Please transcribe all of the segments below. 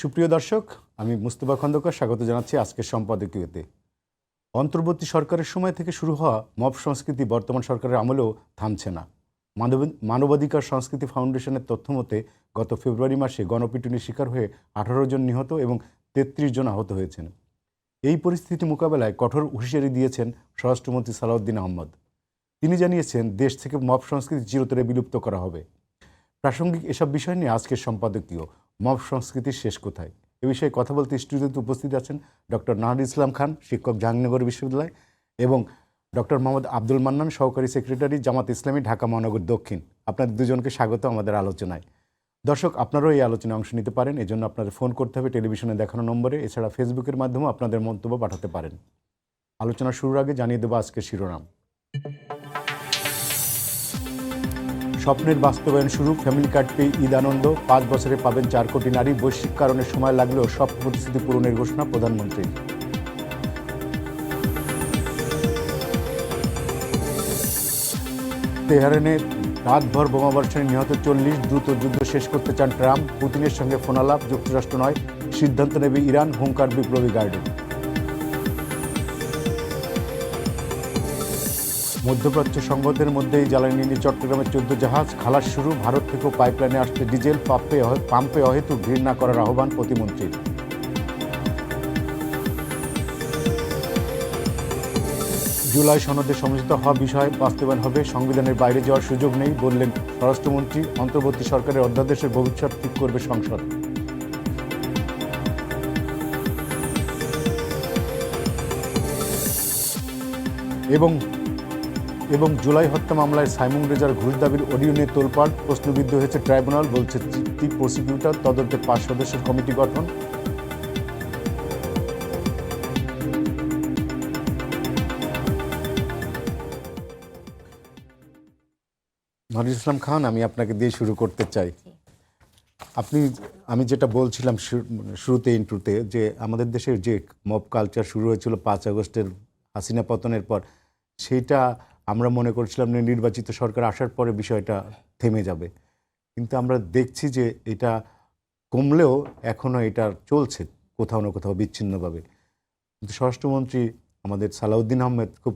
সুপ্রিয় দর্শক, আমি মুস্তফা খন্দকার স্বাগত জানাচ্ছি আজকের সম্পাদকীয়তে। অন্তর্বর্তী সরকারের সময় থেকে শুরু হওয়া মব সংস্কৃতি বর্তমান সরকারের আমলেও থামছে না। মানবাধিকার সংস্কৃতি ফাউন্ডেশনের তথ্য মতে গত ফেব্রুয়ারি মাসে গণপিটুনির শিকার হয়ে 18 জন নিহত এবং 33 জন আহত হয়েছেন। এই পরিস্থিতি মোকাবেলায় কঠোর হুঁশিয়ারি দিয়েছেন স্বরাষ্ট্রমন্ত্রী সালাউদ্দিন আহমদ। তিনি জানিয়েছেন, দেশ থেকে মব সংস্কৃতি চিরতরে বিলুপ্ত করা হবে। প্রাসঙ্গিক এসব বিষয় নিয়ে আজকের সম্পাদকীয় মব সংস্কৃতির শেষ কোথায়, এ বিষয়ে কথা বলতে স্টুডিওতে উপস্থিত আছেন ডক্টর নাহিদ ইসলাম খান, শিক্ষক, জাহাঙ্গীরনগর বিশ্ববিদ্যালয়, এবং ডক্টর মোহাম্মদ আব্দুল মান্নান, সহকারী সেক্রেটারি, জামাত ইসলামী, ঢাকা মহানগর দক্ষিণ। আপনাদের দুজনকে স্বাগত আমাদের আলোচনায়। দর্শক, আপনারাও এই আলোচনায় অংশ নিতে পারেন। এজন্য আপনাদের ফোন করতে হবে টেলিভিশনে দেখানো নম্বরে। এছাড়া ফেসবুকের মাধ্যমেও আপনাদের মন্তব্য পাঠাতে পারেন। আলোচনা শুরুর আগে জানিয়ে দেবো আজকের শিরোনাম। স্বপ্নের বাস্তবায়ন শুরু, ফ্যামিলি কার্ড পেয়ে ঈদ আনন্দ, 5 বছরে পাবেন 4 কোটি নারী। বৈশ্বিক কারণে সময় লাগলেও সব প্রতিশ্রুতি পূরণের ঘোষণা প্রধানমন্ত্রীর। তেহরানে রাতভর বোমাবর্ষণে নিহত 40, দ্রুত যুদ্ধ শেষ করতে চান ট্রাম্প। পুতিনের সঙ্গে ফোনালাপ, যুক্তরাষ্ট্র নয় সিদ্ধান্ত নেবে ইরান, হুঙ্কার বিপ্লবী গার্ডেন। মধ্যপ্রাচ্য সংঘাতের মধ্যেই জ্বালানি নিয়ে চট্টগ্রামের 14 জাহাজ খালাস শুরু। ভারত থেকেও পাইপলাইনে আসছে ডিজেল। পাম্পে অহেতুক ভিড় না করার আহ্বান প্রতিমন্ত্রীর। জুলাই সনদে সমঝোতা হওয়া বিষয় বাস্তবায়ন হবে, সংবিধানের বাইরে যাওয়ার সুযোগ নেই বললেন স্বরাষ্ট্রমন্ত্রী। অন্তর্বর্তী সরকারের অধ্যাদেশের ভবিষ্যৎ ঠিক করবে সংসদ। এবং জুলাই হত্যা মামলায় সাইমুন রেজার ঘুষ দাবির অডিও নিয়ে তোলপাড়। প্রশ্নবিদ্ধ হয়েছে ট্রাইব্যুনাল, বলছে চিফ প্রসিকিউটর। তদন্তে 5 সদস্যের কমিটি গঠন। নাহিদ ইসলাম খান, আমি আপনাকে দিয়ে শুরু করতে চাই। আমি যেটা বলছিলাম শুরুতে ইন্ট্রোতে, যে আমাদের দেশের যে মব কালচার শুরু হয়েছিল 5 আগস্টের হাসিনা পতনের পর, সেইটা আমরা মনে করছিলাম নির্বাচিত সরকার আসার পরে বিষয়টা থেমে যাবে। কিন্তু আমরা দেখছি যে এটা কমলেও এখনও এটা চলছে কোথাও না কোথাও বিচ্ছিন্নভাবে। কিন্তু স্বরাষ্ট্রমন্ত্রী আমাদের সালাউদ্দিন আহমেদ খুব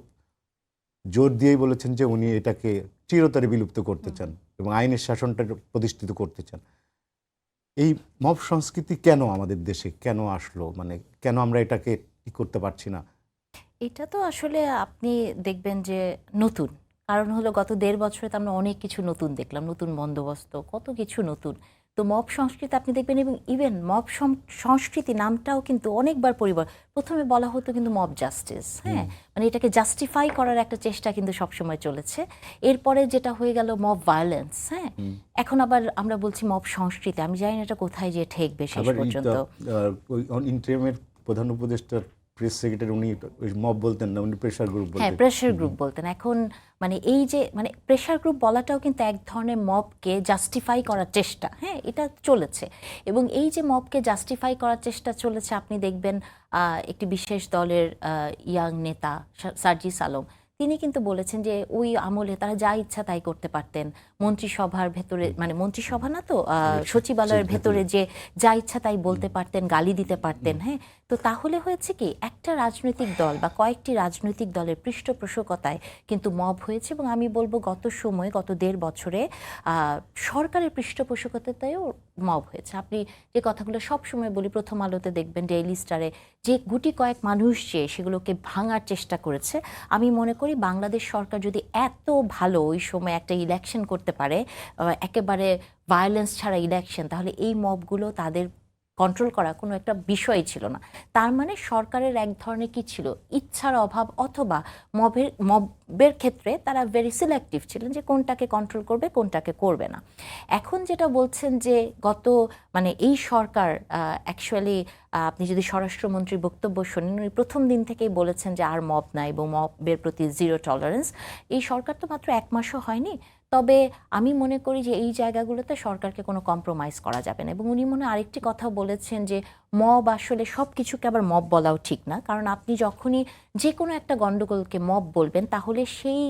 জোর দিয়েই বলেছেন যে উনি এটাকে চিরতরে বিলুপ্ত করতে চান এবং আইনের শাসনটা প্রতিষ্ঠিত করতে চান। এই মব সংস্কৃতি কেন আমাদের দেশে কেন আসলো, মানে কেন আমরা এটাকে ঠিক করতে পারছি না? এটা তো আসলে আপনি দেখবেন যে নতুন কারণ হলো গত 1.5 বছরে তো আমরা অনেক কিছু নতুন দেখলাম, নতুন বন্দোবস্ত, কত কিছু নতুন। তো মব সংস্কৃতি আপনি দেখবেন, এবং ইভেন মব সংস্কৃতি নামটাও কিন্তু অনেকবার প্রথমে বলা হতো কিন্তু মব জাস্টিস, হ্যাঁ, মানে এটাকে জাস্টিফাই করার একটা চেষ্টা কিন্তু সবসময় চলেছে। এরপরে যেটা হয়ে গেল মব ভায়োলেন্স, হ্যাঁ, এখন আবার আমরা বলছি মব সংস্কৃতি। আমি জানি না এটা কোথায় যে ঠেকবে শেষ পর্যন্ত। ইন্টারিমের প্রধান উপদেষ্টা প্রেস সেক্রেটারি উনি মব বলতেন না, উনি প্রেসার গ্রুপ বলতেন। হ্যাঁ, প্রেশার গ্রুপ বলতেন। এখন মানে এই যে মানে প্রেশার গ্রুপ বলাটাও কিন্তু এক ধরনের মবকে জাস্টিফাই করার চেষ্টা, হ্যাঁ, এটা চলেছে। এবং এই যে মবকে জাস্টিফাই করার চেষ্টা চলেছে, আপনি দেখবেন একটি বিশেষ দলের ইয়াং নেতা সার্জিস আলম, তিনি কিন্তু বলেছেন যে ওই আমলে তারা যা ইচ্ছা তাই করতে পারতেন। মন্ত্রিসভার ভেতরে, মানে মন্ত্রিসভা না তো সচিবালয়ের ভেতরে যে যা ইচ্ছা তাই বলতে পারতেন, গালি দিতে পারতেন, হ্যাঁ। তো তাহলে হয়েছে কি, একটা রাজনৈতিক দল বা কয়েকটি রাজনৈতিক দলের পৃষ্ঠপোষকতায় কিন্তু মব হয়েছে। এবং আমি বলবো গত 1.5 বছরে সরকারের পৃষ্ঠপোষকতাতেও মব হয়েছে। আপনি যে কথাগুলো সব সময় বলি, প্রথম আলোতে দেখবেন, ডেইলি স্টারে, যে গুটি কয়েক মানুষ যে সেগুলোকে ভাঙার চেষ্টা করেছে। আমি মনে করি বাংলাদেশ সরকার যদি এত ভালো ওই সময় একটা ইলেকশন করতে পারে, একেবারে ভায়োলেন্স ছাড়া ইলেকশন, তাহলে এই মবগুলো তাদের কন্ট্রোল করা কোনো একটা বিষয় ছিল না। তার মানে সরকারের এক ধরনের কি ছিল, ইচ্ছার অভাব, অথবা মবের ক্ষেত্রে তারা ভেরি সিলেক্টিভ ছিলেন যে কোনটাকে কন্ট্রোল করবে কোনটাকে করবে না। এখন যেটা বলছেন যে মানে এই সরকার অ্যাকচুয়ালি, আপনি যদি স্বরাষ্ট্রমন্ত্রীর বক্তব্য শোনেন, উনি প্রথম দিন থেকেই বলেছেন যে আর মব নাই এবং মবের প্রতি জিরো টলারেন্স। এই সরকার তো মাত্র 1 মাসও হয়নি। তবে আমি মনে করি যে এই জায়গাগুলোতে সরকারকে কোনো কম্প্রোমাইজ করা যাবে না। এবং উনি মনে হয় আরেকটি কথা বলেছেন যে মব আসলে সব কিছুকে আবার মব বলাও ঠিক না, কারণ আপনি যখনই যে কোনো একটা গন্ডগোলকে মব বলবেন তাহলে সেই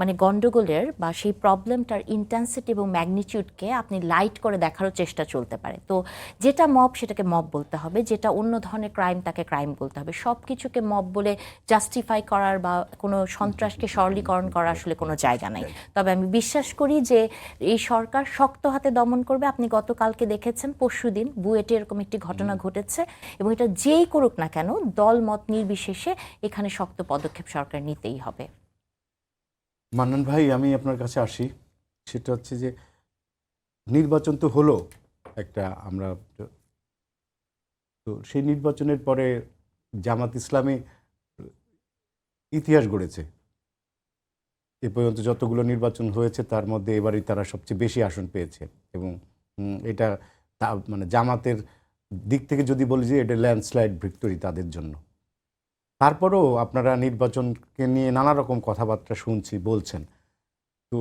মানে গন্ডগোলের বা সেই প্রবলেমটার ইন্টেন্সিটি এবং ম্যাগনিটিউডকে আপনি লাইট করে দেখারও চেষ্টা চলতে পারে। তো যেটা মব সেটাকে মব বলতে হবে, যেটা অন্য ধরনের ক্রাইম তাকে ক্রাইম বলতে হবে। সব কিছুকে মব বলে জাস্টিফাই করার বা কোনো সন্ত্রাসকে সরলীকরণ করার আসলে কোনো জায়গা নাই। তবে আমি বিশ্বাস করি যে এই সরকার শক্ত হাতে দমন করবে। আপনি গতকালকে দেখেছেন, পরশুদিন বুয়েটে এরকম একটি ঘটনা ঘটেছে, এবং এটা যেই করুক না কেন দল মত নির্বিশেষে এখানে শক্ত পদক্ষেপ সরকার নিতেই হবে। মান্নান ভাই, আমি আপনার কাছে আসি। সেটা হচ্ছে যে নির্বাচন তো হলো একটা, আমরা তো সেই নির্বাচনের পরে জামাত ইসলামী ইতিহাস গড়েছে। এ পর্যন্ত যতগুলো নির্বাচন হয়েছে তার মধ্যে এবারই তারা সবচেয়ে বেশি আসন পেয়েছে, এবং এটা মানে জামাতের দিক থেকে যদি বলি যে এটা ল্যান্ডস্লাইড ভিক্টরি তাদের জন্য। তারপরেও আপনারা নির্বাচনকে নিয়ে নানা রকম কথাবার্তা শুনছি, বলছেন তো,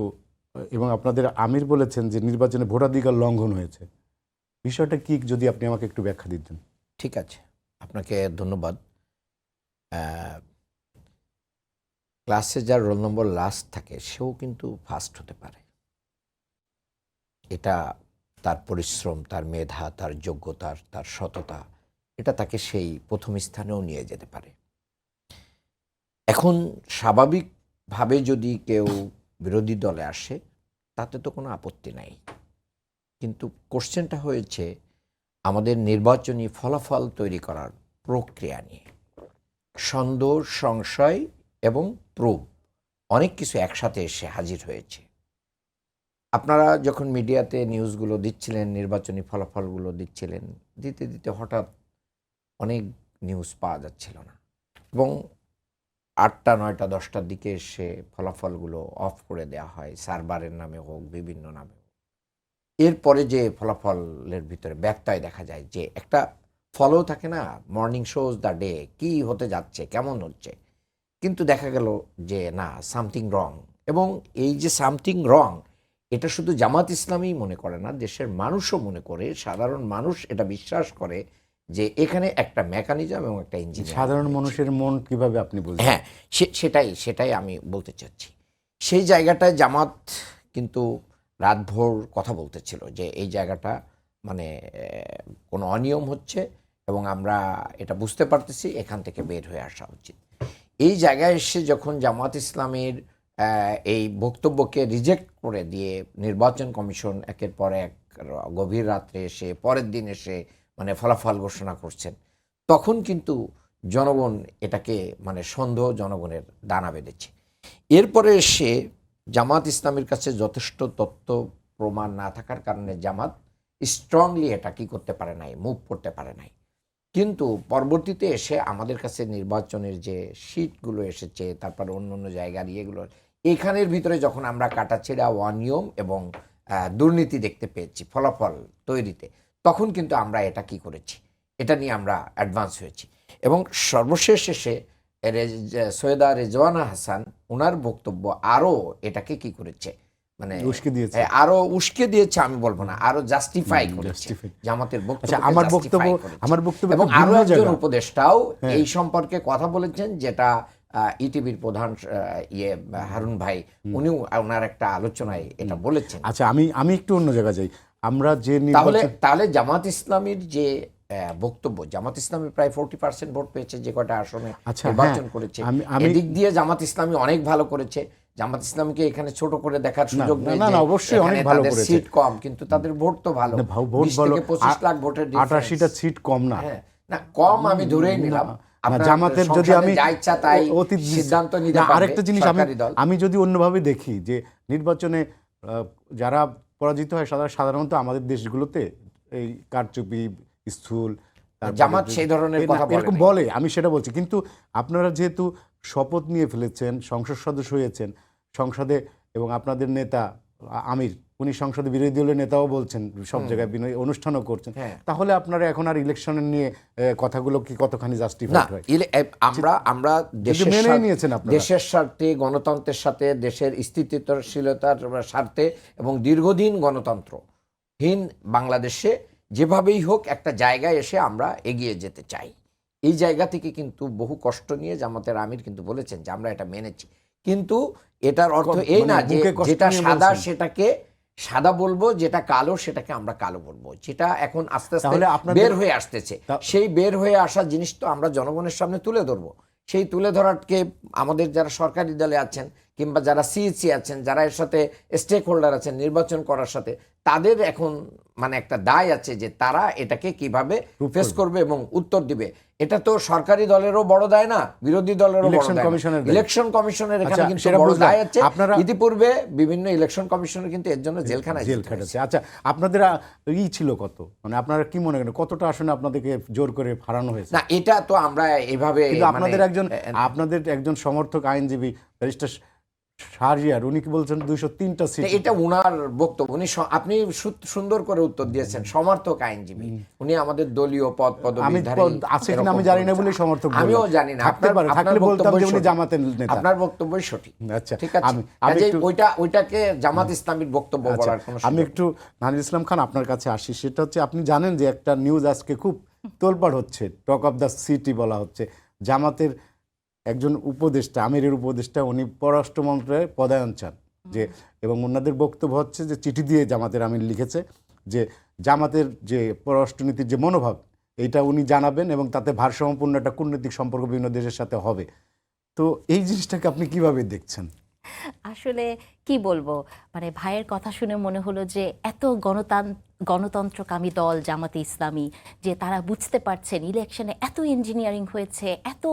এবং আপনাদের আমির বলেছেন যে নির্বাচনে ভোটাধিকার লঙ্ঘন হয়েছে। বিষয়টা কি, যদি আপনি আমাকে একটু ব্যাখ্যা দিতেন। ঠিক আছে, আপনাকে ধন্যবাদ। ক্লাসে যার রোল নম্বর লাস্ট থাকে সেও কিন্তু ফার্স্ট হতে পারে। এটা তার পরিশ্রম, তার মেধা, তার যোগ্যতার, তার সততা, এটা তাকে সেই প্রথম স্থানেও নিয়ে যেতে পারে। এখন স্বাভাবিকভাবে যদি কেউ বিরোধী দলে আসে তাতে তো কোনো আপত্তি নাই, কিন্তু কোশ্চেনটা হয়েছে আমাদের নির্বাচনী ফলাফল তৈরি করার প্রক্রিয়া নিয়ে। সন্দেহ, সংশয় এবং প্রুফ অনেক কিছু একসাথে এসে হাজির হয়েছে। আপনারা যখন মিডিয়াতে নিউজগুলো দিচ্ছিলেন, নির্বাচনী ফলাফলগুলো দিচ্ছিলেন, দিতে দিতে হঠাৎ অনেক নিউজ পাওয়া যাচ্ছিল না, এবং 8টা, 9টা, 10টার দিকে এসে ফলাফলগুলো অফ করে দেওয়া হয়, সার্ভারের নামে হোক, বিভিন্ন নামে হোক। এরপরে যে ফলাফলের ভিতরে ব্যত্যয় দেখা যায়, যে একটা ফলো থাকে না, মর্নিং শোজ দ্য ডে, কি হতে যাচ্ছে, কেমন হচ্ছে, কিন্তু দেখা গেল যে না, সামথিং রং। এবং এই যে সামথিং রং, এটা শুধু জামাত ইসলামী মনে করে না, দেশের মানুষও মনে করে, সাধারণ মানুষ এটা বিশ্বাস করে যে এখানে একটা মেকানিজম এবং একটা ইঞ্জিন। সাধারণ মানুষের মন কিভাবে আপনি বুঝবেন? হ্যাঁ, সেটাই আমি বলতে চাচ্ছি। সেই জায়গাটায় জামাত কিন্তু রাতভর কথা বলতেছিল যে এই জায়গাটা মানে কোনো অনিয়ম হচ্ছে, এবং আমরা এটা বুঝতে পারতেছি, এখান থেকে বের হয়ে আসা উচিত। এই জায়গায় এসে যখন জামাত ইসলামের এই বক্তব্যকে রিজেক্ট করে দিয়ে নির্বাচন কমিশন একের পর এক গভীর রাত্রে এসে, পরের দিন এসে মানে ফলাফল ঘোষণা করছেন, তখন কিন্তু জনগণ এটাকে মানে সন্দেহ জনগণের দানা বেঁধেছে। এরপরে এসে জামাত ইসলামের কাছে যথেষ্ট তথ্য প্রমাণ না থাকার কারণে জামাত স্ট্রংলি এটা কি করতে পারে নাই, মুভ করতে পারে নাই। কিন্তু পরবর্তীতে এসে আমাদের কাছে নির্বাচনের যে শিটগুলো এসেছে, তারপর অন্য অন্য জায়গার ইয়েগুলো, এখানের ভিতরে যখন আমরা কাটাছেড়া, অনিয়ম এবং দুর্নীতি দেখতে পেয়েছি ফলাফল তৈরিতে, তখন কিন্তু আমরা এটা কি করেছি, এটা নিয়ে আমরা অ্যাডভান্স হয়েছি। এবং সর্বশেষ এসে সৈয়দা রেজওয়ানা হাসান, ওনার বক্তব্য আরও এটাকে কি করেছে, মানে উস্কে দিয়েছে, আরো উস্কে দিয়েছে, আমি বলবো না, আরো জাস্টিফাই করেছে জামাতের বক্তব্য। আমার বক্তব্য এবং আরো একজন উপদেষ্টাও এই সম্পর্কে কথা বলেছেন, যেটা ইটিভির প্রধান হারুন ভাই, উনিও ওনার একটা আলোচনায় এটা বলেছেন। আচ্ছা, আমি একটু অন্য জায়গায় যাই। আমরা যে তাহলে জামাত ইসলামীর যে বক্তব্য, জামাত ইসলামী প্রায় 40% ভোট পেয়েছে যে কটা আসনে নির্বাচন করেছে, এদিক দিয়ে জামাত ইসলামী অনেক ভালো করেছে। জামাত ইসলামীকে এখানে ছোট করে দেখার সুযোগ নেই, অবশ্যই অনেক ভালো করেছে, সিট কম, কিন্তু তাদের ভোট তো ভালো, 20 থেকে 25 লাখ ভোটের ডিফারেন্স। 88টা সিট কম না, না কম আমি ধরেই নিলাম। জামাতের যদি আমি যা ইচ্ছা তাই সিদ্ধান্ত নিতে পারবে। আরেকটা জিনিস আমি যদি অন্যভাবে দেখি, যে নির্বাচনে যারা পরাজিত হয় সাধারণত আমাদের দেশগুলোতে এই কারচুপি, স্থূল, জামাত সেই ধরনের কথা এরকম বলে, আমি সেটা বলছি। কিন্তু আপনারা যেহেতু শপথ নিয়ে ফেলেছেন, সংসদ সদস্য হয়েছেন সংসদে, এবং আপনাদের নেতা আমির উনি সংসদে বিরোধী দলের নেতাও বলছেন, সব জায়গায় অনুষ্ঠানও করছেন, হ্যাঁ। তাহলে আপনারা এখন আর ইলেকশনের নিয়ে কথাগুলো কি কতখানি না, জাস্টিফাইড হয়? আমরা কিন্তু মেনেই নিয়েছেন আপনারা। দেশের স্বার্থে, গণতন্ত্রের সাথে, দেশের স্থিতিশীলতার স্বার্থে এবং দীর্ঘদিন গণতন্ত্রহীন বাংলাদেশে যেভাবেই হোক একটা জায়গায় এসে আমরা এগিয়ে যেতে চাই। এই জায়গা থেকে কিন্তু বহু কষ্ট নিয়ে জামাতের আমির কিন্তু বলেছেন যে আমরা এটা মেনেছি, কিন্তু এটার অর্থ এই না যে বুকে কষ্ট যেটা নিয়ে সাদা বলছেন। সেটাকে সাদা বলবো, যেটা কালো সেটাকে আমরা কালো বলবো, যেটা এখন আস্তে আস্তে তাহলে আপনাদের- বের হয়ে আসতেছে। সেই বের হয়ে আসা জিনিস তো আমরা জনগণের সামনে তুলে ধরবো। সেই তুলে ধরাকে আমাদের যারা সরকারি দলে আছেন কিংবা যারা সিইসি আছেন, যারা এর সাথে স্টেক হোল্ডার আছেন নির্বাচন করার সাথে, তাদের এখন মানে একটা দায় আছে যে তারা এটাকে কিভাবে ফেস করবে এবং উত্তর দিবে। এটা তো সরকারি দলেরও বড় দায় না, বিরোধী দলেরও বড় ইলেকশন দায় কমিশনের না। দায়। ইলেকশন কমিশনের এখানে আচ্ছা, কিন্তু সেটা বড় বুঝলাম। দায় আছে। আপনারা- ইতিপূর্বে বিভিন্ন ইলেকশন কমিশনার কিন্তু এর জন্য জেলখানায় জেল যেতে খাটাচ্ছে। হয়েছে। আচ্ছা, আপনাদের ছিল কত, মানে আপনারা কি মনে করেন কতটা আসনে আপনাদেরকে জোর করে হারানো হয়েছে? না, এটা তো আমরা এইভাবে কিন্তু মানে- আপনাদের একজন সমর্থক আইনজীবী ব্যারিস্টার শাহরিয়ার, উনি কি বলছেন 203টা সিট। এটা উনার বক্তব্য। আপনি সুন্দর করে উত্তর দিয়েছেন, সমর্থক আইনজীবী। উনি আমাদের দলীয় পদ আমি পদবিধারী আছে কিনা আমি জানি না বলে সমর্থক বললাম। আমিও জানি না। থাকতে পারে, থাকলে বলতাম যে উনি সঠিক। জামাতের নেতা। আপনার বক্তব্যই সঠিক। আচ্ছা, ঠিক আছে, আমি কাজেই একটু- ওইটাকে জামাত ইসলামীর বক্তব্য আচ্ছা, বলার কোনো আমি সুযোগ একটু নাহিদ ইসলাম খান আপনার কাছে আসি। সেটা হচ্ছে, আপনি জানেন যে একটা নিউজ আজকে খুব তোলপাড় হচ্ছে, টক অফ দ্য সিটি বলা হচ্ছে, জামাতের একজন উপদেষ্টা, আমিরের উপদেষ্টা, উনি পররাষ্ট্র মন্ত্রণালয়ে পদায়ন চান যে, এবং ওনাদের বক্তব্য হচ্ছে যে চিঠি দিয়ে জামাতের আমির লিখেছে যে জামাতের যে পররাষ্ট্রনীতির যে মনোভাব এইটা উনি জানাবেন এবং তাতে ভারসাম্যপূর্ণ একটা কূটনৈতিক সম্পর্ক বিভিন্ন দেশের সাথে হবে। তো এই জিনিসটাকে আপনি কিভাবে দেখছেন? আসলে কি বলবো, মানে ভাইয়ের কথা শুনে মনে হলো যে এত গণতন্ত্রকামী দল জামাতে ইসলামী, যে তারা বুঝতে পারছেন ইলেকশনে এত ইঞ্জিনিয়ারিং হয়েছে, এত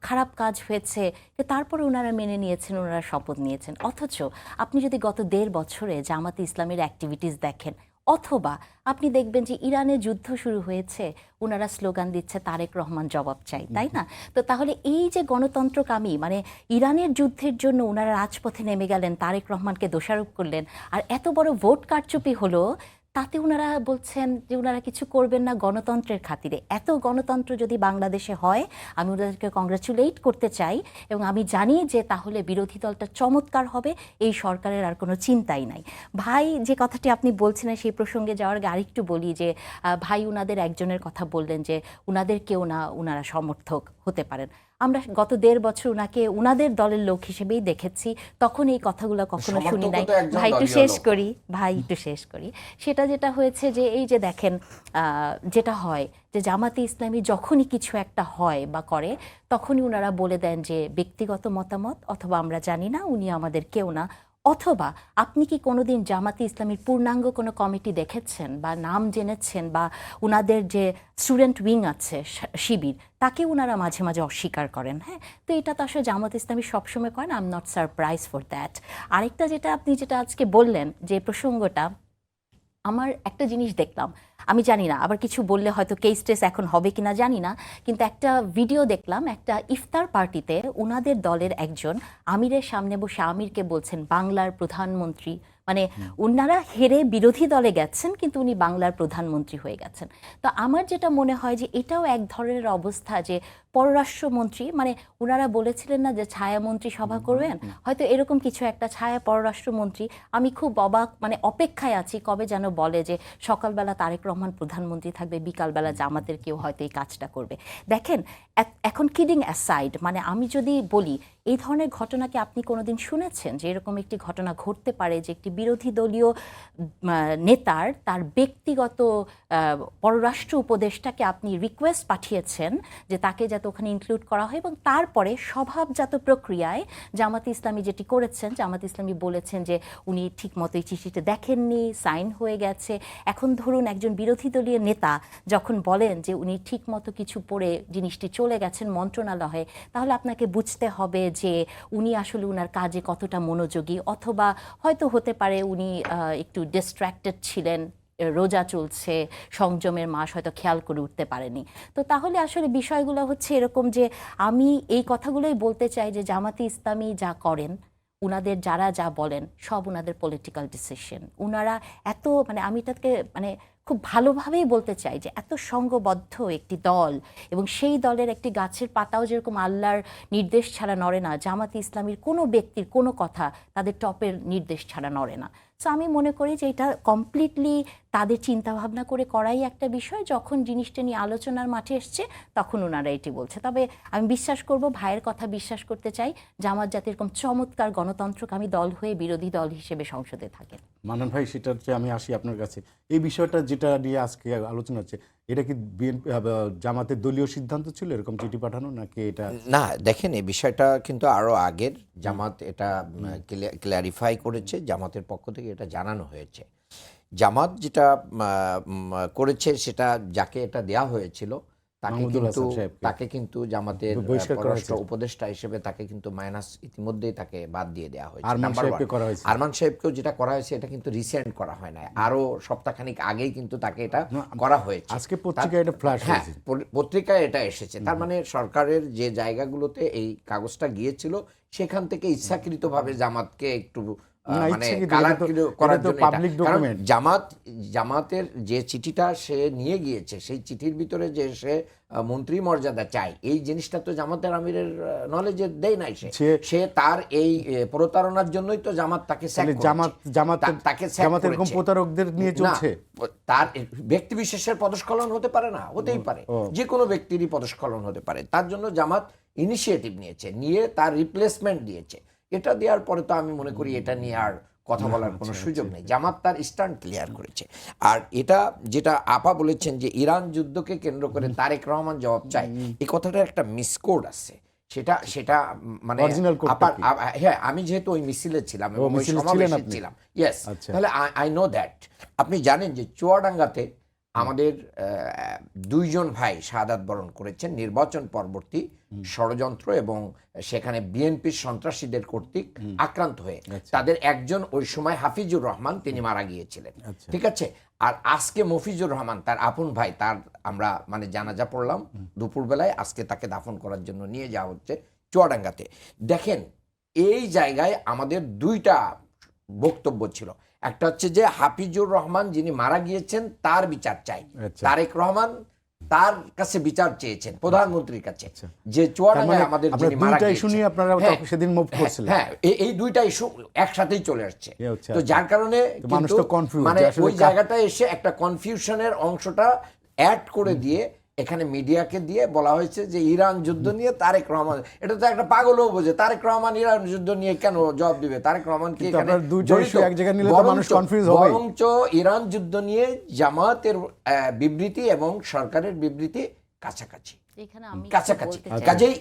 খারাপ কাজ হয়েছে, যে তারপরে ওনারা মেনে নিয়েছেন, ওনারা শপথ নিয়েছেন। অথচ আপনি যদি গত 1.5 বছরে জামাতে ইসলামীর অ্যাক্টিভিটিস দেখেন, অথবা আপনি দেখবেন যে ইরানে যুদ্ধ শুরু হয়েছে, ওনারা স্লোগান দিচ্ছে তারেক রহমান জবাব চাই, তাই না? তো তাহলে এই যে গণতন্ত্রকামী, মানে ইরানের যুদ্ধের জন্য ওনারা রাজপথে নেমে গেলেন, তারেক রহমানকে দোষারোপ করলেন, আর এত বড় ভোট কারচুপি হলো, তাতে ওনারা বলছেন যে ওনারা কিছু করবেন না গণতন্ত্রের খাতিরে। এত গণতন্ত্র যদি বাংলাদেশে হয়, আমি ওনাদেরকে কংগ্রাচুলেট করতে চাই, এবং আমি জানি যে তাহলে বিরোধী দলটা চমৎকার হবে, এই সরকারের আর কোনো চিন্তাই নাই। ভাই যে কথাটি আপনি বলছিলেন সেই প্রসঙ্গে যাওয়ার আগে আরেকটু বলি যে ভাই ওনাদের একজনের কথা বললেন যে ওনাদের কেউ না, ওনারা সমর্থক হতে পারেন। আমরা গত 1.5 বছর ওনাকে ওনাদের দলের লোক হিসেবেই দেখেছি, তখন এই কথাগুলো কখনো শুনি নাই। ভাই একটু শেষ করি। সেটা যেটা হয়েছে যে এই যে দেখেন, যেটা হয় যে জামাতে ইসলামী যখনই কিছু একটা হয় বা করে, তখনই ওনারা বলে দেন যে ব্যক্তিগত মতামত, অথবা আমরা জানি না, উনি আমাদের কেউ না। অথবা আপনি কি কোনোদিন জামাতে ইসলামীর পূর্ণাঙ্গ কোনো কমিটি দেখেছেন বা নাম জেনেছেন, বা ওনাদের যে স্টুডেন্ট উইং আছে শিবির, তাকে ওনারা মাঝে মাঝে অস্বীকার করেন। হ্যাঁ, তো এটা তো আসলে জামাত ইসলামী সবসময় করেন। I am not surprise for that. আরেকটা যেটা আপনি যেটা আজকে বললেন যে প্রসঙ্গটা, আমার একটা জিনিস দেখলাম, আমি জানি না আবার কিছু বললে হয়তো কেস টেস এখন হবে কিনা জানি না, কিন্তু একটা ভিডিও দেখলাম, একটা ইফতার পার্টিতে ওনাদের দলের একজন আমিরের সামনে বসে আমিরকে বলছেন বাংলার প্রধানমন্ত্রী, মানে ওনারা হেরে বিরোধী দলে গেছেন কিন্তু উনি বাংলার প্রধানমন্ত্রী হয়ে গেছেন। তো আমার যেটা মনে হয় যে এটাও এক ধরনের অবস্থা যে পররাষ্ট্রমন্ত্রী, মানে ওনারা বলেছিলেন না যে ছায়ামন্ত্রী সভা করবেন, হয়তো এরকম কিছু একটা ছায়া পররাষ্ট্রমন্ত্রী। আমি খুব অবাক, মানে অপেক্ষায় আছি কবে যেন বলে যে সকালবেলা তারেক রহমান প্রধানমন্ত্রী থাকবে, বিকালবেলা জামাতের কেউ হয়তো এই কাজটা করবে। দেখেন, এখন কিডিং অ্যাসাইড, মানে আমি যদি বলি, এই ধরনের ঘটনাকে আপনি কোনোদিন শুনেছেন যে এরকম একটি ঘটনা ঘটতে পারে যে একটি বিরোধী দলীয় নেতার তার ব্যক্তিগত পররাষ্ট্র উপদেষ্টাকে আপনি রিকোয়েস্ট পাঠিয়েছেন যে তাকে যাতে ওখানে ইনক্লুড করা হয়, এবং তারপরে স্বভাবজাত প্রক্রিয়ায় জামাতে ইসলামী যেটি করেছেন, জামাতে ইসলামী বলেছেন যে উনি ঠিক মতো এই চিঠিটা দেখেননি, সাইন হয়ে গেছে। এখন ধরুন একজন বিরোধী দলীয় নেতা যখন বলেন যে উনি ঠিক মতো কিছু পড়ে জিনিসটি চলে গেছেন মন্ত্রণালয়ে, তাহলে আপনাকে বুঝতে হবে যে উনি আসলে উনার কাজে কতটা মনোযোগী, অথবা হয়তো হতে পারে উনি একটু ডিস্ট্র্যাক্টেড ছিলেন, রোজা চলছে, সংযমের মাস, হয়তো খেয়াল করে উঠতে পারেনি। তো তাহলে আসলে বিষয়গুলো হচ্ছে এরকম যে আমি এই কথাগুলোই বলতে চাই যে জামাতে ইসলামী যা করেন উনাদের যারা যা বলেন সব উনাদের পলিটিক্যাল ডিসিশন। উনারা এত মানে আমি তাকে মানে খুব ভালোভাবেই বলতে চাই যে এত সংঘবদ্ধ একটি দল, এবং সেই দলের একটি গাছের পাতাও যেরকম আল্লাহর নির্দেশ ছাড়া নড়ে না, জামাতে ইসলামীর কোনো ব্যক্তির কোনো কথা তাদের টপের নির্দেশ ছাড়া নড়ে না। সো আমি মনে করি যে এটা কমপ্লিটলি তাদের চিন্তাভাবনা করে করাই একটা বিষয়। যখন জিনিসটা নিয়ে আলোচনার মাঠে এসছে তখন ওনারা এটি বলছে। তবে আমি বিশ্বাস করব, ভাইয়ের কথা বিশ্বাস করতে চাই, জামাত জাতীয় এরকম চমৎকার গণতন্ত্রকামী দল হয়ে বিরোধী দল হিসেবে সংসদে থাকে। মান্নান ভাই, সেটা হচ্ছে আমি আসি আপনার কাছে। এই বিষয়টা যেটা নিয়ে আজকে আলোচনা হচ্ছে, এটা কি বিএনপি জামাতের দলীয় সিদ্ধান্ত ছিল এরকম চিঠি পাঠানো, নাকি এটা? না, দেখেন এই বিষয়টা কিন্তু আরো আগের জামাত এটা ক্ল্যারিফাই করেছে, জামাতের পক্ষ থেকে এটা জানানো হয়েছে। জামাত যেটা করেছে সেটা যাকে এটা দেয়া হয়েছিল তাকে কিন্তু জামাতের পররাষ্ট্র উপদেষ্টা হিসেবে তাকে কিন্তু মাইনাস ইতিমধ্যেই তাকে বাদ দিয়ে দেওয়া হয়েছে। আরমান সাহেবকেও যেটা করা হয়েছে এটা কিন্তু রিসেন্ট করা হয় না, আরো সপ্তাহখানিক আগেই কিন্তু তাকে এটা করা হয়েছে। আজকে পত্রিকায় এটা ফ্ল্যাশ হয়েছে, পত্রিকায় এটা এসেছে। তার মানে সরকারের যে জায়গাগুলোতে এই কাগজটা গিয়েছিল সেখান থেকে ইচ্ছাকৃতভাবে জামাতকে একটু জামাতের যে চিঠিটা সে নিয়ে গিয়েছে সেই চিঠির ভিতরে যে সে মন্ত্রী মর্যাদা চাই, এই জিনিসটা তো জামাতের আমিরের নলেজে দেয় নাই। সে তার এই প্রতারণার জন্যই তো জামাত তাকে প্রতারকদের নিয়ে চলছে। তার ব্যক্তি বিশেষের পদস্খলন হতে পারে না, হতেই পারে, যে কোনো ব্যক্তিরই পদস্খলন হতে পারে। তার জন্য জামাত ইনিশিয়েটিভ নিয়ে তার রিপ্লেসমেন্ট দিয়েছে। এটা দেওয়ার পরে তো আমি মনে করি এটা নিয়ে আর কথা বলার কোনো সুযোগ নেই। জামাত তার স্ট্যান্ড ক্লিয়ার করেছে। আর এটা যেটা আপা বলেছেন যে ইরান যুদ্ধকে কেন্দ্র করে তারেক রহমান জবাব চায়, এই কথাটার একটা মিসকোড আছে। সেটা মানে হ্যাঁ, আমি যেহেতু ওই মিছিলে ছিলাম এবং ওই সমাবেশে ছিলাম, ইয়েস, তাহলে আই নো দ্যাট। আপনি জানেন যে চুয়াডাঙ্গাতে আমাদের 2 জন ভাই শাহাদাত বরণ করেছেন নির্বাচন পরবর্তী ষড়যন্ত্র এবং সেখানে বিএনপির সন্ত্রাসীদের কর্তৃক আক্রান্ত হয়ে। তাদের একজন ওই সময় হাফিজুর রহমান, তিনি মারা গিয়েছিলেন, ঠিক আছে। আর আজকে মফিজুর রহমান তার আপন ভাই, তার আমরা মানে জানাজা পড়লাম দুপুরবেলায়, আজকে তাকে দাফন করার জন্য নিয়ে যাওয়া হচ্ছে চুয়াডাঙ্গাতে। দেখেন এই জায়গায় আমাদের 2টা বক্তব্য ছিল। একটা হচ্ছে যে হাফিজুর রহমান যিনি মারা গিয়েছেন তার বিচার চাই, তারেক রহমান তার কাছে বিচার চেয়েছেন প্রধানমন্ত্রীর কাছে, যে চুয়াডাঙ্গায় আমাদের যিনি মারা গিয়েছেন। হ্যাঁ, এই 2টা ইস্যু একসাথেই চলে আসছে। তো যার কারণে মানে ওই জায়গাটায় এসে একটা কনফিউশনের অংশটা অ্যাড করে দিয়ে এখানে মিডিয়াকে দিয়ে বলা হয়েছে যে ইরান যুদ্ধ নিয়ে তারেক রহমান, এটা তো একটা পাগলও বোঝে, তারেক রহমান ইরান যুদ্ধ নিয়ে কেন জবাব দিবে? তারেক রহমান কি এখানে বরঞ্চ ইরান যুদ্ধ নিয়ে জামাতের বিবৃতি এবং সরকারের বিবৃতি কাছাকাছি। কাজেই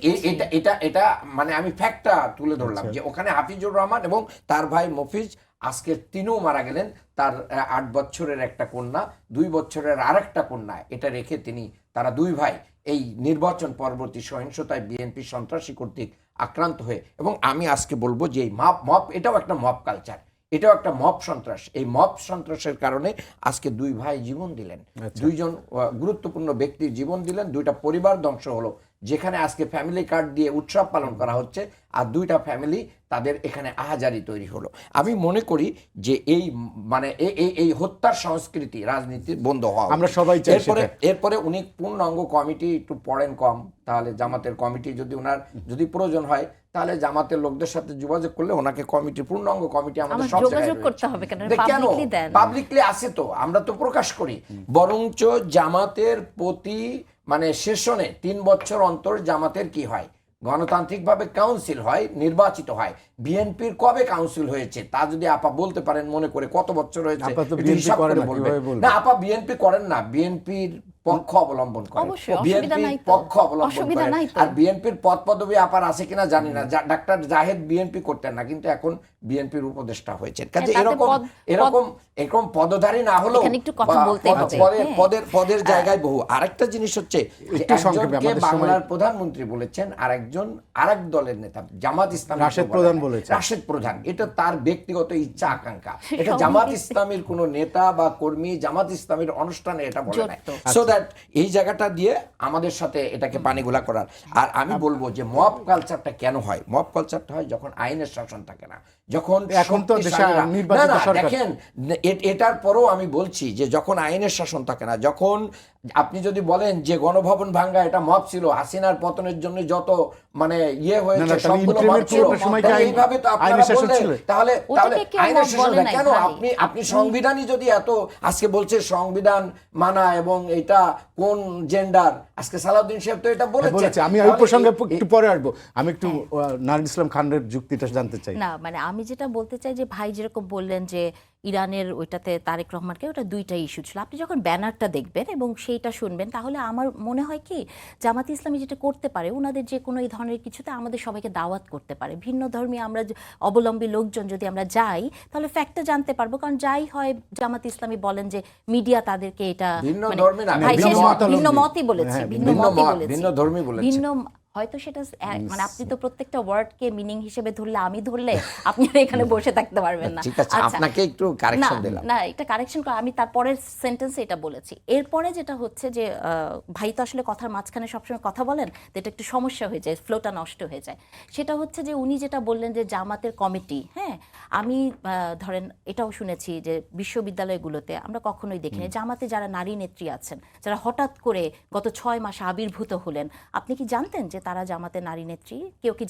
এটা মানে আমি ফ্যাক্টটা তুলে ধরলাম যে ওখানে হাফিজুর রহমান এবং তার ভাই মফিজ আজকে 3ও মারা গেলেন। তার 8 বছরের একটা কন্যা, 2 বছরের আরেকটা কন্যা, এটা রেখে তারা 2 ভাই এই নির্বাচন পরবর্তী সহিংসতায় বিএনপি সন্ত্রাসী কর্তৃক আক্রান্ত হয়ে। এবং আমি আজকে বলবো যে এই মব এটাও একটা মব কালচার, এটাও একটা মব সন্ত্রাস। এই মব সন্ত্রাসের কারণে আজকে 2 ভাই জীবন দিলেন, 2 জন গুরুত্বপূর্ণ ব্যক্তির জীবন দিলেন, 2টা পরিবার ধ্বংস হলো। যেখানে আজকে ফ্যামিলি কার্ড দিয়ে উৎসব পালন করা হচ্ছে, আর 2টা ফ্যামিলি তাদের এখানে আহাজারি তৈরি হলো। আমি মনে করি যে এই মানে এই হত্যার সংস্কৃতি রাজনীতি বন্ধ হওয়া আমরা সবাই চাই। এরপরে উনি পূর্ণাঙ্গ কমিটি একটু পড়েন কম, তাহলে জামাতের কমিটি যদি ওনার যদি প্রয়োজন হয় তাহলে জামাতের লোকদের সাথে যোগাযোগ করলে ওনাকে পূর্ণাঙ্গ কমিটি আমাদের সব যোগাযোগ করতে হবে। কেন পাবলিকলি আছে তো, আমরা তো প্রকাশ করি। বরঞ্চ জামাতের প্রতি মানে সেশনে 3 বছর অন্তর জামাতের কি হয়, গণতান্ত্রিকভাবে কাউন্সিল হয়, নির্বাচিত হয়। বিএনপির কবে কাউন্সিল হয়েছে তা যদি আপা বলতে পারেন মনে করে, কত বছর হয়েছে হিসাব করে বলবেন। না আপা, বিএনপি করেন না, বিএনপির পক্ষ অবলম্বন করেন, বিএনপির পক্ষ অবলম্বন করেন। আর বিএনপির পদ পদবি আপার আছে কিনা জানি না, ডাক্তার জাহেদ বিএনপি করতেন না, কিন্তু এখন বিএনপির উপদেষ্টা হয়েছেন। কাজে তাতে এরকম পদধারী না হলেও এখানে একটু কথা বা বলতে হবে, পদের জায়গায় বহু। আরেকটা জিনিস হচ্ছে যে একটু সংক্ষেপে, একজনকে আমাদের সময়- বাংলার প্রধানমন্ত্রী বলেছেন, আরেক দলের নেতা জামাত ইসলামী রাশেদ প্রধান বলেছেন। রাশেদ প্রধান, এটা তার ব্যক্তিগত ইচ্ছা আকাঙ্ক্ষা, এটা জামাত ইসলামীর কোন নেতা বা কর্মী জামাত ইসলামীর অনুষ্ঠানে এটা বলে নাই। সো দ্যাট এই জায়গাটা দিয়ে আমাদের সাথে এটাকে পানিগুলা করার। আর আমি বলবো যে মব কালচারটা কেন হয়? মব কালচারটা হয় যখন আইনের শাসন থাকে না, যখন এখন তো দেশে শক্তিশালীরা- নির্বাচিত না, না, সরকার। দেখেন এটার পরেও আমি বলছি যে যখন আইনের শাসন থাকে না, যখন আপনি যদি বলেন যে গণভবন ভাঙ্গা এটা মব ছিল, হাসিনার পতনের জন্য যত মানে হয়েছে তাহলে সবগুলো ইন্টারনেট মব ছিল, পুরোটা সময় কি তাহলে আইন- এইভাবে তো আপনারা আইনের শাসন বললেন, ছিল? তাহলে ওটাকে কেউ আইনের মব শাসন বলে না নাই কেন? ভাই। আপনি সংবিধানই যদি এত আজকে বলছে সংবিধান মানা এবং এটা কোন জেন্ডার, আজকে সালাউদ্দিন সাহেব তো এটা বলেছে। আমি ওই প্রসঙ্গে একটু পরে আসবো। আমি একটু নারিন ইসলাম খানের যুক্তিটা জানতে চাই। না মানে আমি যেটা বলতে চাই যে ভাই যেরকম বললেন যে ইরানের ওইটাতে তারেক রহমানকে ওটা দুইটা ইস্যু ছিল, আপনি যখন ব্যানারটা দেখবেন এবং সেইটা শুনবেন তাহলে আমার মনে হয় কি জামাত ইসলামী যেটা করতে পারে, ওনাদের যে কোনো এই ধরনের কিছুতে আমাদের সবাইকে দাওয়াত করতে পারে। ভিন্ন ধর্মী আমরা অবলম্বী লোকজন যদি আমরা যাই তাহলে ফ্যাক্টটা জানতে পারবো, কারণ যাই হয় জামাত ইসলামী বলেন যে মিডিয়া তাদেরকে এটা ভিন্ন ধর্মী না, ভাই ভিন্ন শেষ- মতাবলম্বী। ভিন্ন মতই বলেছি, হ্যাঁ, ভিন্ন ভিন্ন মতই মত, বলেছি, ভিন্ন ধর্মী বলেছে। ভিন্ন হয়তো সেটা মানে আপনি তো প্রত্যেকটা ওয়ার্ডকে মিনিং হিসেবে ধরলে, আমি ধরলে আপনি আর এখানে বসে থাকতে পারবেন না। ঠিক আছে, আপনাকে একটু কারেকশন দিলাম। না এটা কারেকশন করা, আমি তারপরের সেন্টেন্সে এটা বলেছি। এরপরে যেটা হচ্ছে যে ভাই তো আসলে কথার মাঝখানে সবসময় কথা বলেন, তো এটা একটু সমস্যা হয়ে যায়, ফ্লোটা নষ্ট হয়ে যায়। সেটা হচ্ছে যে উনি যেটা বললেন যে জামাতের কমিটি, হ্যাঁ আমি ধরেন এটাও শুনেছি যে বিশ্ববিদ্যালয়গুলোতে আমরা কখনোই দেখিনি জামাতে যারা নারী নেত্রী আছেন, যারা হঠাৎ করে গত 6 মাসে আবির্ভূত হলেন, আপনি কি জানতেন যে তারা জামাতে নারী নেত্রী? কেউ কি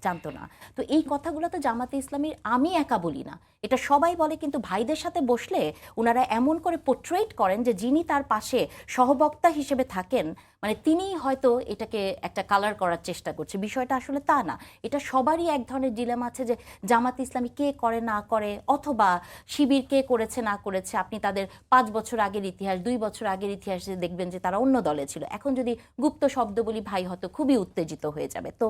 জানতো না। তো এই কথাগুলো তো জামাতে ইসলামীর আমি একা বলি না, এটা সবাই বলে, কিন্তু ভাইদের সাথে বসলে ওনারা এমন করে পোর্ট্রেট করেন যে যিনি তার পাশে সহবক্তা হিসেবে থাকেন মানে তিনিই হয়তো এটাকে একটা কালার করার চেষ্টা করছে। বিষয়টা আসলে তা না, এটা সবারই এক ধরনের ডিলেমা আছে যে জামাত ইসলামী কে করে না করে, অথবা শিবির কে করেছে না করেছে। আপনি তাদের 5 বছর আগের ইতিহাস, 2 বছর আগের ইতিহাসে দেখবেন যে তারা অন্য দলে ছিল। এখন যদি গুপ্ত শব্দ বলি ভাই হয়তো খুবই উত্তেজিত হয়ে যাবে। তো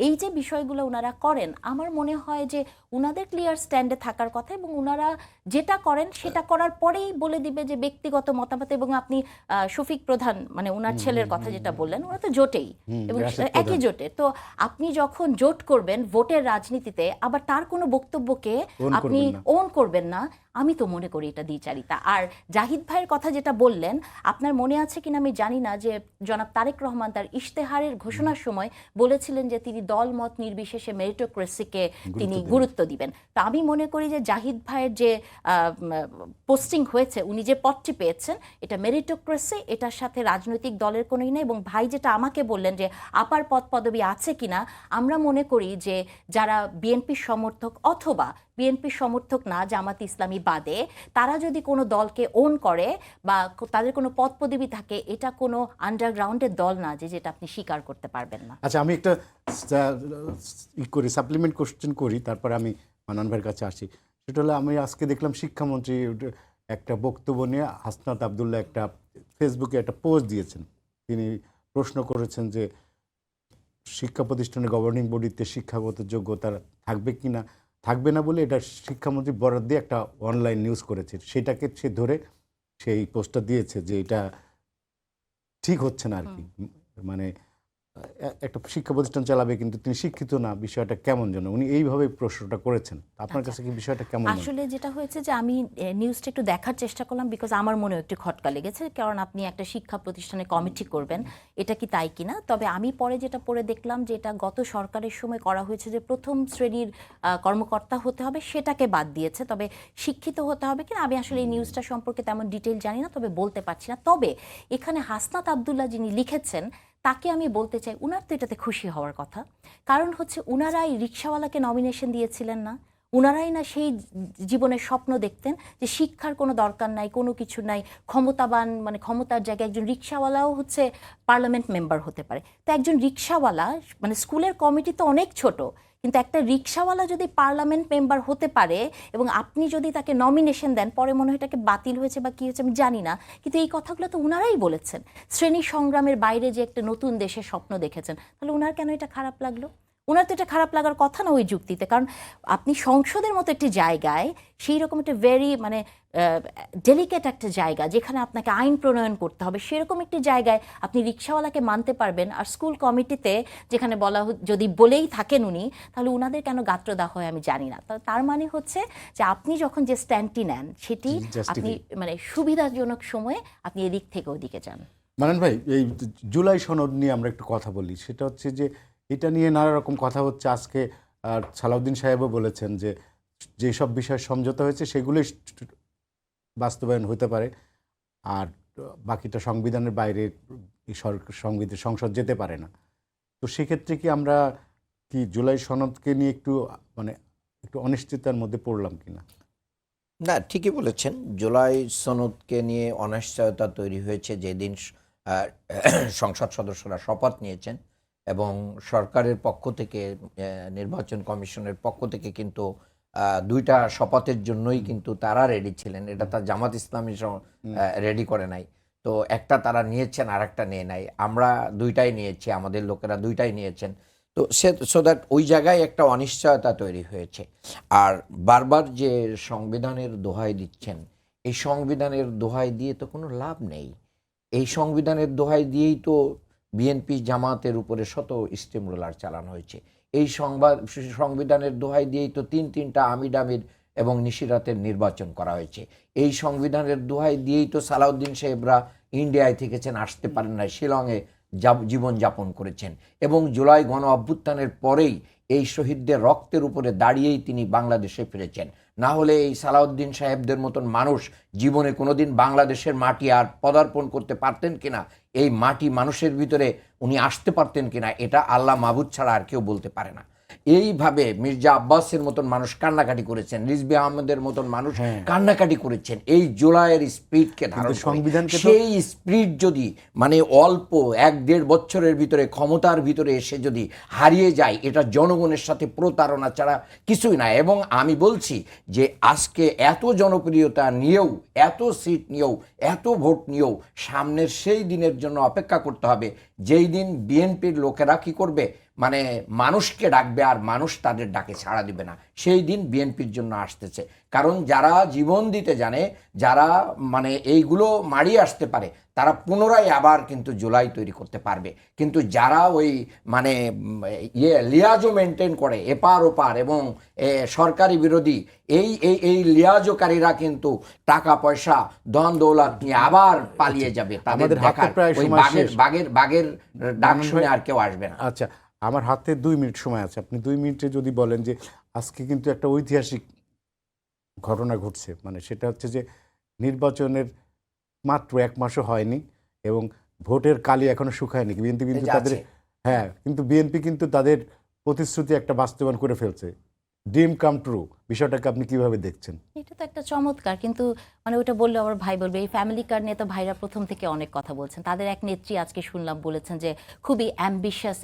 এই যে বিষয়গুলো ওনারা করেন, আমার মনে হয় যে ওনাদের ক্লিয়ার স্ট্যান্ডে থাকার কথা, এবং ওনারা যেটা করেন সেটা করার পরেই বলে দিবে যে ব্যক্তিগত মতামত। এবং আপনি শফিক প্রধান মানে ওনার ছেলের কথা যেটা বললেন, ওরা তো জোটেই এবং একই জোটে। তো আপনি যখন জোট করবেন ভোটের রাজনীতিতে, আবার তার কোনো বক্তব্যকে আপনি ওন করবেন না, আমি তো মনে করি এটা দ্বিচারিতা। আর জাহিদ ভাইয়ের কথা যেটা বললেন, আপনার মনে আছে কিনা আমি জানি না, যে জনাব তারেক রহমান তার ইশতেহারের ঘোষণার সময় বলেছিলেন যে তিনি দল মত নির্বিশেষে মেরিটোক্রেসিকে তিনি গুরুত্ব দিবেন। তো আমি মনে করি যে জাহিদ ভাইয়ের যে পোস্টিং হয়েছে, উনি যে পদটি পেয়েছেন, এটা মেরিটোক্রেসি, এটার সাথে রাজনৈতিক দলের কোনোই নেই। এবং ভাই যেটা আমাকে বললেন যে আপার পদ পদবি আছে কিনা, আমরা মনে করি যে যারা বিএনপির সমর্থক অথবা বিএনপির সমর্থক না জামাত ইসলামী বাদে, তারা যদি কোনো দলকে ওন করে বা তাদের কোনো পদ পদবি থাকে, এটা কোনো আন্ডারগ্রাউন্ডের দল না যে যেটা আপনি স্বীকার করতে পারবেন না। আচ্ছা, আমি একটা সাপ্লিমেন্ট কোশ্চেন করি, তারপরে আমি মান্নান ভাইয়ের কাছে আসি। সেটা হলো, আমি আজকে দেখলাম শিক্ষামন্ত্রী একটা বক্তব্য নিয়ে হাসনাত আবদুল্লাহ একটা ফেসবুকে একটা পোস্ট দিয়েছেন। তিনি প্রশ্ন করেছেন যে শিক্ষা প্রতিষ্ঠানের গভর্নিং বডিতে শিক্ষাগত যোগ্যতা থাকবে কি না, থাকবে না বলে এটা শিক্ষামন্ত্রী বরাদ দিয়ে একটা অনলাইন নিউজ করেছে। সেটাকে সে ধরে সেই পোস্টটা দিয়েছে যে এটা ঠিক হচ্ছে না আর কি। মানে একটা শিক্ষা প্রতিষ্ঠান চালাবে কিন্তু তিনি শিক্ষিত না, বিষয়টা কেমন যেন উনি এইভাবে প্রশ্নটা করেছেন। আপনার কাছে কি বিষয়টা কেমন? আসলে যেটা হয়েছে যে আমি নিউজটা একটু দেখার চেষ্টা করলাম, বিকজ আমার মনেও একটু খটকা লেগেছে, কারণ আপনি একটা শিক্ষা প্রতিষ্ঠানে কমিটি করবেন, এটা কি তাই কিনা। তবে আমি পরে যেটা পড়ে দেখলাম যে এটা গত সরকারের সময় করা হয়েছে, যে প্রথম শ্রেণীর কর্মকর্তা হতে হবে, সেটাকে বাদ দিয়েছে। তবে শিক্ষিত হতে হবে কিনা আমি আসলে এই নিউজটা সম্পর্কে তেমন ডিটেইল জানি না, তবে বলতে পারছি না। তবে এখানে হাসনাত আবদুল্লাহ যিনি লিখেছেন, তাকে আমি বলতে চাই উনার তো এটাতে খুশি হওয়ার কথা। কারণ হচ্ছে উনারাই রিকশাওয়ালাকে নমিনেশন দিয়েছিলেন না, উনারাই না সেই জীবনের স্বপ্ন দেখতেন যে শিক্ষার কোনো দরকার নাই, কোনো কিছু নাই, ক্ষমতাবান মানে ক্ষমতার জায়গায় একজন রিকশাওয়ালাও হচ্ছে পার্লামেন্ট মেম্বার হতে পারে। তো একজন রিকশাওয়ালা মানে স্কুলের কমিটি তো অনেক ছোট, কিন্তু একটা রিকশাওয়ালা যদি পার্লামেন্ট মেম্বার হতে পারে এবং আপনি যদি তাকে নমিনেশন দেন, পরে মনে হয় এটাকে বাতিল হয়েছে বা কী হয়েছে আমি জানি না, কিন্তু এই কথাগুলো তো উনারাই বলেছেন। শ্রেণী সংগ্রামের বাইরে যে একটা নতুন দেশের স্বপ্ন দেখেছেন, তাহলে উনার কেন এটা খারাপ লাগলো? ওনার তো এটা খারাপ লাগার কথা না ওই যুক্তিতে, কারণ আপনি সংসদের মতো একটি জায়গায় সেই রকম একটা ভেরি মানে ডেলিকেট একটা জায়গা যেখানে আপনাকে আইন প্রণয়ন করতে হবে, সেরকম একটি জায়গায় আপনি রিক্সাওয়ালাকে মানতে পারবেন, আর স্কুল কমিটিতে যেখানে যদি বলেই থাকেন উনি, তাহলে উনাদের কেন গাত্রদাহ হয় আমি জানি না। তার মানে হচ্ছে যে আপনি যখন যে স্ট্যান্ডটি নেন সেটি আপনি মানে সুবিধাজনক সময়ে আপনি এদিক থেকে ওদিকে যান। মানান ভাই, এই জুলাই সনদ নিয়ে আমরা একটু কথা বলি। সেটা হচ্ছে যে এটা নিয়ে নানা রকম কথা হচ্ছে। আজকে সালাউদ্দিন সাহেবও বলেছেন যে যেসব বিষয়ে সমঝোতা হয়েছে সেগুলোই বাস্তবায়ন হতে পারে, আর বাকিটা সংবিধানের বাইরে সংসদ যেতে পারে না। তো সেক্ষেত্রে কি আমরা কি জুলাই সনদকে নিয়ে একটু মানে একটু অনিশ্চয়তার মধ্যে পড়লাম কিনা? না, ঠিকই বলেছেন। জুলাই সনদকে নিয়ে অনিশ্চয়তা তৈরি হয়েছে যেদিন সংসদ সদস্যরা শপথ নিয়েছেন এবং সরকারের পক্ষ থেকে নির্বাচন কমিশনের পক্ষ থেকে কিন্তু দুইটা শপথের জন্যই কিন্তু তারা রেডি ছিলেন। এটা তার জামাত ইসলামী রেডি করে নাই। তো একটা তারা নিয়েছেন আর একটা নিয়ে নাই। আমরা দুইটাই নিয়েছি, আমাদের লোকেরা দুইটাই নিয়েছেন। তো সো দ্যাট ওই জায়গায় একটা অনিশ্চয়তা তৈরি হয়েছে। আর বারবার যে সংবিধানের দোহাই দিচ্ছেন, এই সংবিধানের দোহাই দিয়ে তো কোনো লাভ নেই। এই সংবিধানের দোহাই দিয়েই তো বিএনপি জামাতের উপরে শত স্টিম রোলার চালানো হয়েছে। এই সংবিধানের দোহাই দিয়েই তো তিনটা আমির এবং নিশিরাতের নির্বাচন করা হয়েছে। এই সংবিধানের দোহাই দিয়েই তো সালাউদ্দিন সাহেবরা ইন্ডিয়ায় থেকেছেন, আসতে পারেন না, শিলংয়ে জীবনযাপন করেছেন এবং জুলাই গণ অভ্যুত্থানের পরেই এই শহীদদের রক্তের উপরে দাঁড়িয়েই তিনি বাংলাদেশে ফিরেছেন। না হলে এই সালাউদ্দিন সাহেবদের মতন মানুষ জীবনে কোনোদিন বাংলাদেশের মাটি আর পদার্পণ করতে পারতেন কিনা, এই মাটি মানুষের ভিতরে উনি আসতে পারতেন কিনা, এটা আল্লাহ মাহবুদ ছাড়া আর কেউ বলতে পারে না। এইভাবে মির্জা আব্বাসের মতন মানুষ কান্নাকাটি করেছেন, রিজভী আহমেদের মতন মানুষ কান্নাকাটি করেছেন এই জুলাইয়ের স্পিরিটকে ধারণ করে। সেই স্পিরিট যদি মানে অল্প 1-1.5 বছরের ভিতরে ক্ষমতার ভিতরে এসে যদি হারিয়ে যায়, এটা জনগণের সাথে প্রতারণা ছাড়া কিছুই না। এবং আমি বলছি যে আজকে এত জনপ্রিয়তা নিয়েও, এত সিট নিয়েও, এত ভোট নিয়েও সামনের সেই দিনের জন্য অপেক্ষা করতে হবে যেই দিন বিএনপির লোকেরা কি করবে, মানে মানুষকে ডাকবে আর মানুষ তাদের ডাকে সাড়া দিবে না। সেই দিন বিএনপির জন্য আসতেছে। কারণ যারা জীবন দিতে জানে, যারা মানে এইগুলো মারিয়ে আসতে পারে, তারা পুনরায় আবার কিন্তু জুলাই তৈরি করতে পারবে। কিন্তু যারা ওই মানে লিয়াজো মেনটেন করে এপার ওপার এবং সরকারি বিরোধী এই লিয়াজোকারীরা কিন্তু টাকা পয়সা ধন দৌলত নিয়ে আবার পালিয়ে যাবে। তাদের বাগের ডাক শুনে আর কেউ আসবে না। আচ্ছা, আমার হাতে 2 মিনিট সময় আছে। আপনি 2 মিনিটে যদি বলেন যে আজকে কিন্তু একটা ঐতিহাসিক ঘটনা ঘটছে, মানে সেটা হচ্ছে যে নির্বাচনের মাত্র 1 মাসও হয়নি এবং ভোটের কালি এখনো শুকায়নি। বিএনপি কিন্তু তাদের বিএনপি কিন্তু তাদের প্রতিশ্রুতি একটা বাস্তবায়ন করে ফেলছে। ড্রিম কাম ট্রু, বিষয়টাকে আপনি কিভাবে দেখছেন? এটা তো একটা চমৎকার, কিন্তু মানে ওটা বললে আমার ভাই বলবে এই ফ্যামিলি কার্ড নিয়ে তো ভাইরা প্রথম থেকে অনেক কথা বলছেন। তাদের এক নেত্রী আজকে শুনলাম বলেছেন যে খুবই অ্যাম্বিশাস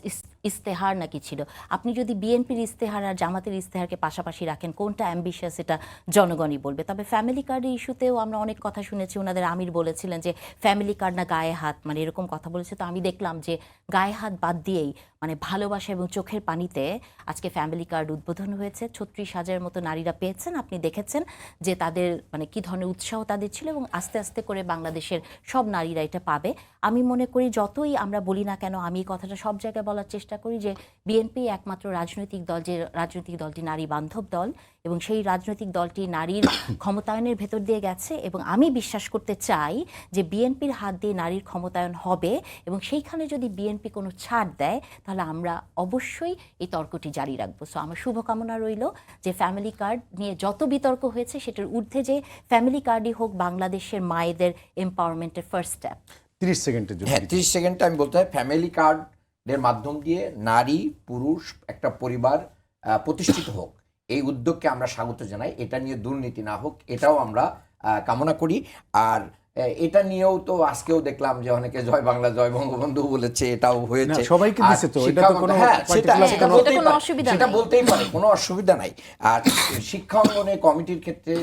ইস্তেহার নাকি ছিল। আপনি যদি বিএনপির ইস্তেহার আর জামাতের ইস্তেহারকে পাশাপাশি রাখেন, কোনটা অ্যাম্বিশাস এটা জনগণই বলবে। তবে ফ্যামিলি কার্ডের ইস্যুতেও আমরা অনেক কথা শুনেছি। ওনাদের আমির বলেছিলেন যে ফ্যামিলি কার্ড না গায়ে হাত, মানে এরকম কথা বলেছে। তো আমি দেখলাম যে গায়ে হাত বাদ দিয়েই মানে ভালোবাসা এবং চোখের পানিতে আজকে ফ্যামিলি কার্ড উদ্বোধন হয়েছে। 36,000 মতো নারীরা পেয়েছেন। আপনি দেখেছেন যে তাদের মানে কি ধরনের উৎসাহ তাদের ছিল এবং আস্তে আস্তে করে বাংলাদেশের সব নারীরা এটা পাবে। আমি মনে করি যতই আমরা বলি না কেন, আমি এই কথাটা সব জায়গায় বলার চেষ্টা করি যে বিএনপি একমাত্র রাজনৈতিক দল, যে রাজনৈতিক দলটি নারী বান্ধব দল এবং সেই রাজনৈতিক দলটি নারীর ক্ষমতায়নের ভেতর দিয়ে গেছে। এবং আমি বিশ্বাস করতে চাই যে বিএনপির হাত দিয়ে নারীর ক্ষমতায়ন হবে এবং সেইখানে যদি বিএনপি কোনো ছাড় দেয় তাহলে আমরা অবশ্যই এই তর্কটি জারি রাখবো। সো আমার শুভকামনা রইল যে ফ্যামিলি কার্ড নিয়ে যত বিতর্ক হয়েছে সেটার ঊর্ধ্বে যে ফ্যামিলি কার্ডই হোক বাংলাদেশের মায়েদের এম্পাওয়ারমেন্টের ফার্স্ট স্টেপ। 30 সেকেন্ডের জন্য 30 সেকেন্ডে আমি বলতে হয় ফ্যামিলি কার্ডের মাধ্যম দিয়ে নারী পুরুষ একটা পরিবার প্রতিষ্ঠিত হোক, এই উদ্যোগকে আমরা স্বাগত জানাই। এটা নিয়ে দুর্নীতি না হোক, এটাও আমরা কামনা করি। আর এটা নিয়েও তো আজকেও দেখলাম যে অনেকে জয় বাংলা জয় বঙ্গবন্ধু বলেছে, এটাও হয়েছে। সবাইকে দিছে তো, এটা তো কোনো সেটা বলতেই পারে, কোনো অসুবিধা নাই। আর শিক্ষা অঙ্গনে কমিটির ক্ষেত্রে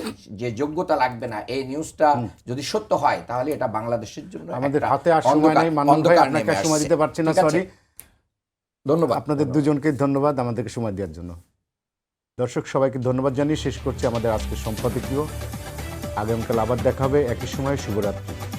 যে যোগ্যতা লাগবে না, এই নিউজটা যদি সত্য হয় তাহলে এটা বাংলাদেশের জন্য আমাদের হাতে আর সময় নেই। মানব ভাই আপনাকে সময় দিতে পারছি না, সরি। ধন্যবাদ আপনাদের দুজনকে ধন্যবাদ আমাদেরকে সময় দেওয়ার জন্য। দর্শক সবাইকে ধন্যবাদ জানিয়ে শেষ করছি আমাদের আজকের সম্পাদকীয়। আগামীকাল আবার দেখা হবে একই সময়ে। শুভরাত্রি।